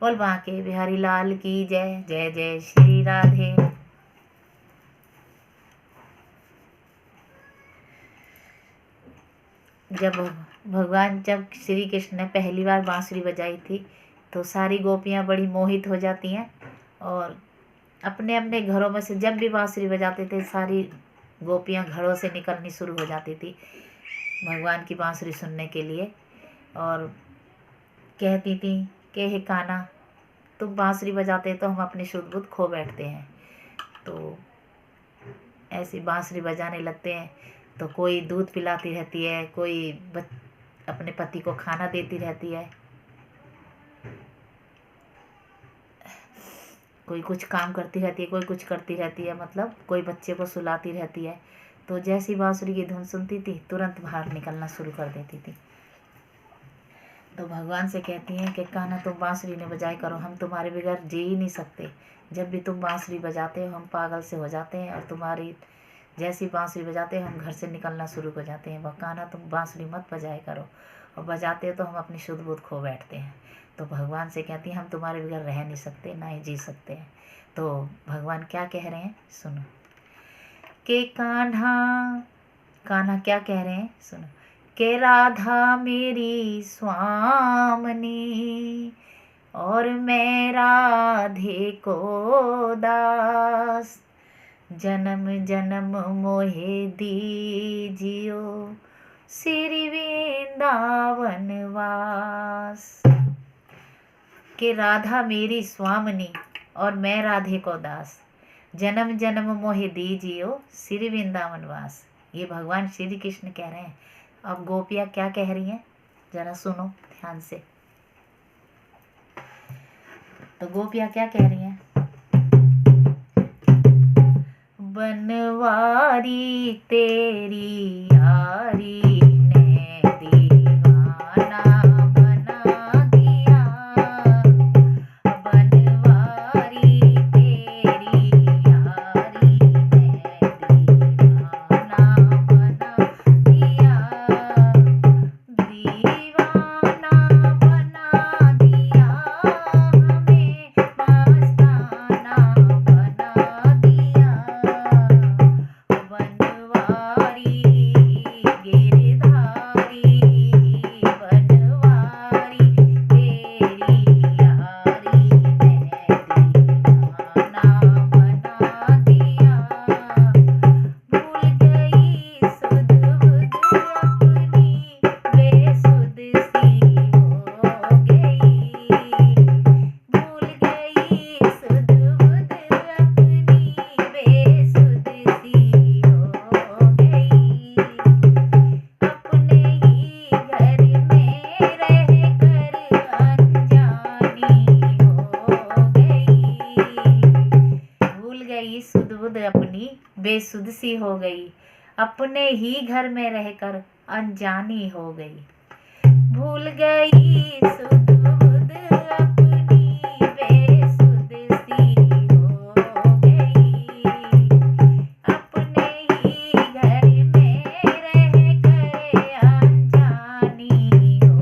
बोल बांके बिहारी लाल की जय। जय जय श्री राधे। जब जब श्री कृष्ण ने पहली बार बांसुरी बजाई थी तो सारी गोपियाँ बड़ी मोहित हो जाती हैं और अपने अपने घरों में से जब भी बांसुरी बजाते थे सारी गोपियाँ घरों से निकलनी शुरू हो जाती थी भगवान की बांसुरी सुनने के लिए और कहती थी कि हे कान्हा तुम बांसुरी बजाते तो हम अपनी शुद्ध बुद्ध खो बैठते हैं। तो ऐसी बांसुरी बजाने लगते हैं तो कोई दूध पिलाती रहती है, कोई अपने पति को खाना देती रहती है, कोई कुछ काम करती रहती है, कोई कुछ करती रहती है, मतलब कोई बच्चे को सुलाती रहती है। तो जैसी बांसुरी की धुन सुनती थी तुरंत बाहर निकलना शुरू कर देती थी। तो भगवान से कहती हैं कि कान्हा तुम बांसुरी ने बजाई करो, हम तुम्हारे बगैर जी ही नहीं सकते। जब भी तुम बांसुरी बजाते हो हम पागल से हो जाते हैं और तुम्हारी जैसी बांसुरी बजाते हो हम घर से निकलना शुरू हो जाते हैं। वह कान्हा तुम बांसुरी मत बजाया करो, और बजाते हो तो हम अपनी शुद्ध बुद्ध खो बैठते हैं। तो भगवान से कहती हैं हम तुम्हारे बगैर रह नहीं सकते, ना ही जी सकते हैं। तो भगवान क्या कह रहे हैं सुनो कि कान्हा कान्हा क्या कह रहे हैं सुनो कि राधा मेरी स्वामनी और मैं राधे को दास, जन्म जन्म मोहे दीजियो श्री वृंदावन वास। कि राधा मेरी स्वामनी और मैं राधे को दास, जन्म जन्म मोहे दीजियो श्री वृंदावन वास। ये भगवान श्री कृष्ण कह रहे हैं। अब गोपियाँ क्या कह रही हैं जरा सुनो ध्यान से। तो गोपियाँ क्या कह रही हैं? बनवारी तेरी यारी ने दीवाना बना दिया, बनवारी तेरी यारी ने दीवाना बना दिया, दीवाना बना दिया हमें, मस्ताना बना दिया, बनवारी गिरधारी, बनवारी तेरी यारी ने दीवाना बना दिया, भूल गई सुध बुध अपनी बेसुध सी हो गई, भूल गई सुध बुध अपनी बेसुध सी हो गई, अपने ही घर में रहकर अनजानी हो गई, भूल गई सुध बुध अपनी बेसुध सी हो गई, अपने ही घर में रहकर अनजानी हो गई, भूल गई सुध बुध अपनी बेसुध सी हो गई, अपने ही घर में रहकर अनजानी हो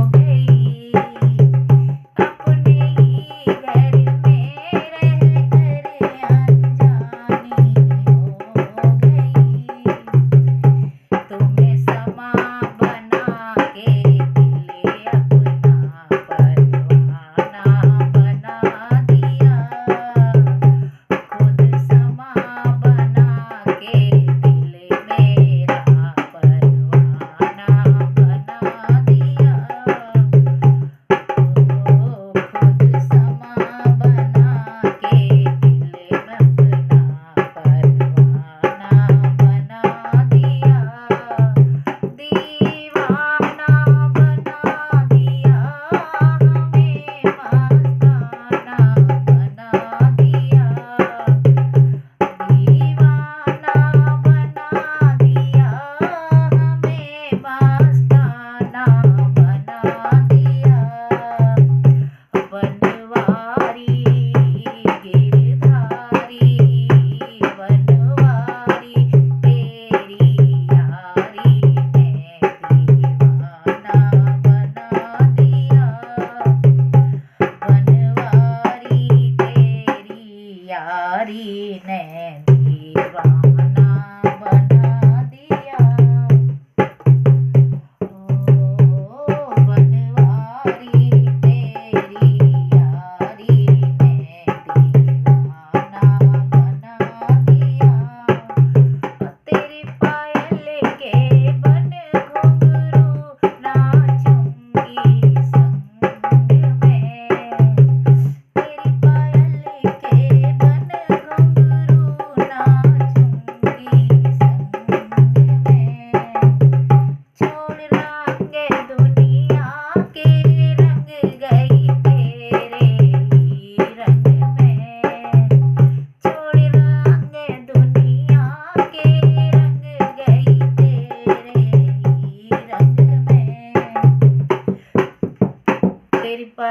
गई, अपने ही घर में रहकर अनजानी हो गई, तुम्हें समा बना के दिल अपना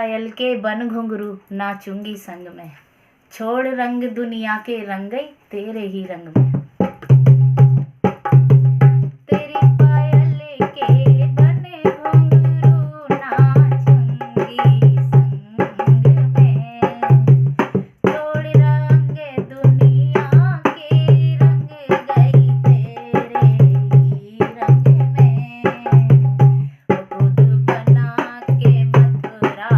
पायल के बन घुंघरू नाचूंगी संग में, छोड़ रंग दुनिया के रंग गई तेरे ही रंग में। तेरी पायल के बन घुंघरू नाचूंगी संग में, छोड़ रंग दुनिया के रंग गई तेरे ही रंग में। खुद बना के मथुरा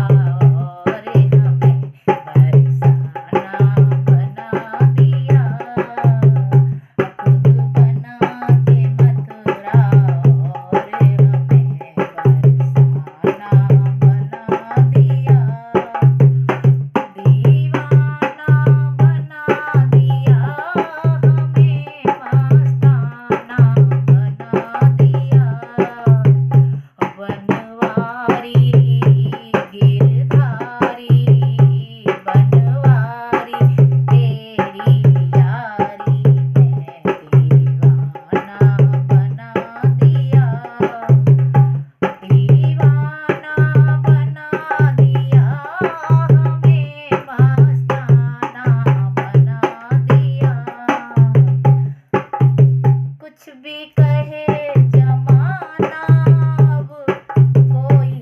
और हमें बरसाना बना दिया, खुद बना के मथुरा और हमें बरसाना बना दिया, दीवाना बना दिया हमें मस्ताना बना दिया। बनवारी गिरधारी बनवारी तेरी यारी में दीवाना बना दिया, दीवाना बना दिया हमें मस्ताना बना दिया। कुछ भी कहे जमाना अब कोई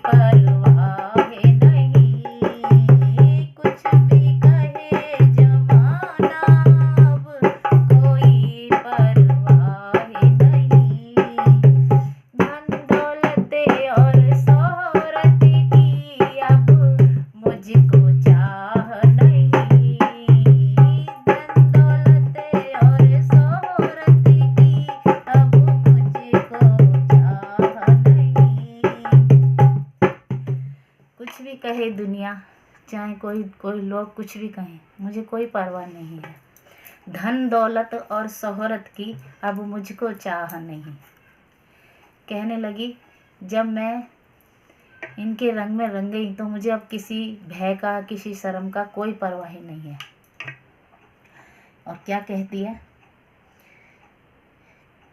परवाह नहीं, कुछ भी कहे जमाना अब कोई परवाह नहीं। धन दौलत और शोहरत की अब मुझको चाह नहीं, धन दौलत और शोहरत की अब मुझको चाह नहीं। कुछ भी कहे दुनिया, चाहे कोई लोग कुछ भी कहें, मुझे कोई परवाह नहीं है। धन दौलत और शोहरत की अब मुझको चाह नहीं। कहने लगी जब मैं इनके रंग में रंग गई तो मुझे अब किसी भय का किसी शर्म का कोई परवाह ही नहीं है। और क्या कहती है,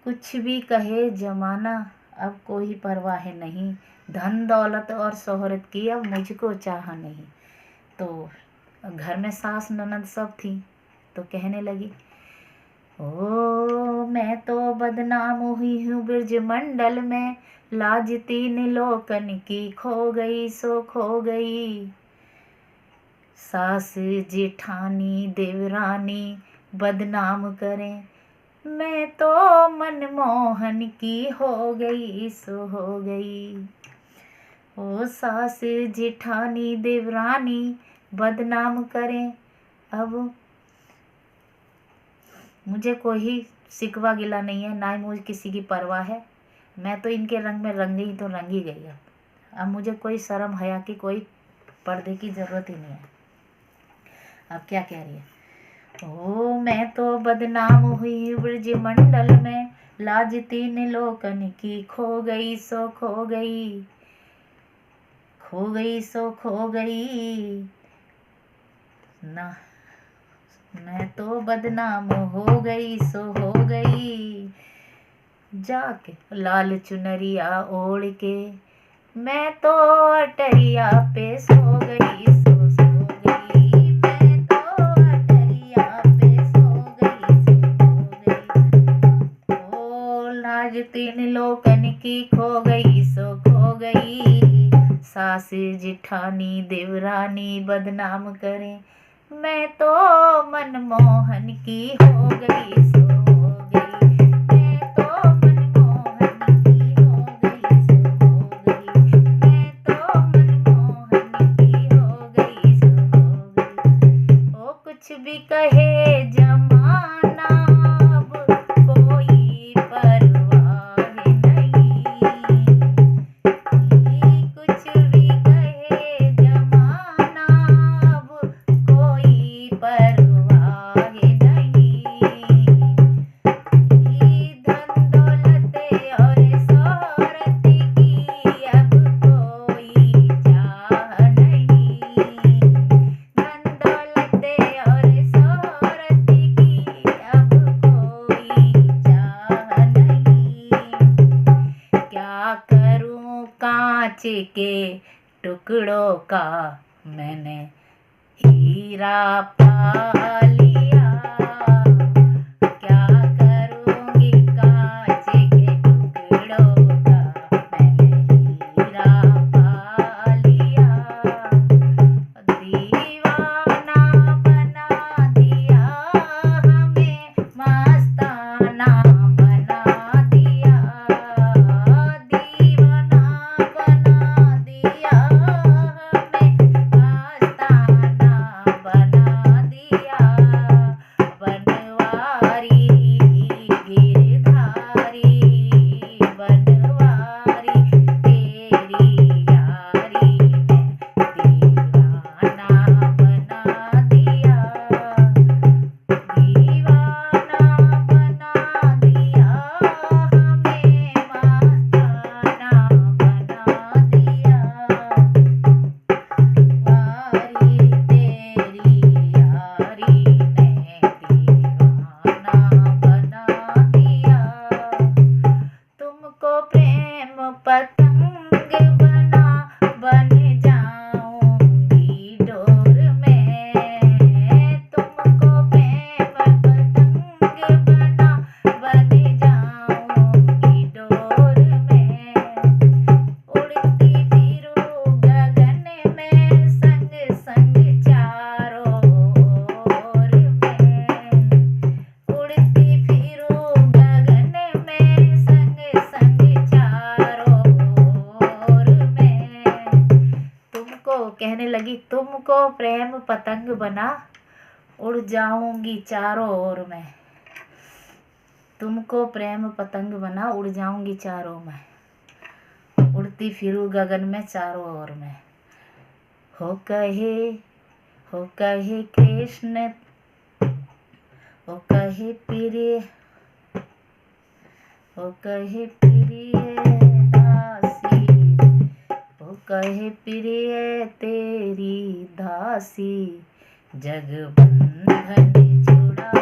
कुछ भी कहे जमाना अब कोई परवाह नहीं, धन दौलत और शोहरत की अब मुझको चाह नहीं। तो घर में सास ननद सब थी, तो कहने लगी ओ मैं तो बदनाम हुई हूँ ब्रज मंडल में, लाज तीन लोकन की खो गई सो खो गई। सास जेठानी देवरानी बदनाम करें, मैं तो मनमोहन की हो गई सो हो गई। ओ सास जेठानी देवरानी बदनाम करें, अब मुझे कोई शिकवा गिला नहीं है, ना ही मुझे किसी की परवाह है। मैं तो इनके रंग में रंग गई तो रंग ही गई। अब मुझे कोई शर्म हया की कोई पर्दे की ज़रूरत ही नहीं है। अब क्या कह रही है, ओ मैं तो बदनाम हुई ब्रज मंडल में, लाज तीन लोकन की खो गई सो खो गई, खो गई सो खो गई ना। मैं तो बदनाम हो गई सो हो गई, जाके लाल चुनरिया ओढ़ के मैं तो अटरिया पे सो गई सो गई, मैं तो अटरिया पे सो गई ओ लाज तीन लोकन की खो गई सो खो गई। सास जिठानी देवरानी बदनाम करें, मैं तो मनमोहन की हो गई सो हो गई, मैं तो मनमोहन की हो गई सो हो गई, मैं तो मनमोहन की हो गई सो हो गई। ओ कुछ भी कहे जमाना अब कोई परवाह नहीं, कुछ भी कहे जमाना अब कोई परवाह नहीं। धन दौलत और शोहरत की अब कोई चाह नहीं, धन दौलत और शोहरत की अब कोई चाह नहीं। क्या करूं कांच के टुकड़ों का मैंने हीरा पा लिया। क्या करूँगी कांच के टुकड़ों का मैंने हीरा पा लिया। दीवाना बना दिया हमें, मस्ताना बना दिया। दीवाना बना दिया हमें, मस्ताना बना दिया। बनवारी गिरधारी बनवारी तेरी यारी ने दीवाना बना दिया। दीवाना बना दिया हमें, मस्ताना बना दिया। वारी तेरी यारी ने दीवाना बना दिया। तुमको प्रेम पतंग बन जाऊंगी डोर में। तुमको प्रेम पतंग बन जाऊंगी डोर में। उड़ती फिरूं गगन में संग संग चारों ओर में। उड़ती फिरूं गगन में संग संग चारों ओर में। तुमको कहने लगी, तुमको प्रेम पतंग बना उड़ जाऊंगी चारों ओर में। तुमको प्रेम पतंग बना उड़ जाऊंगी चारों में। उड़ती फिरूं गगन में चारों ओर में। हो कहे कृष्ण, हो कहे प्रिय, हो कहे प्रिय दासी, हो कहे प्रिय तेरी दासी। जग बंधन जुड़ा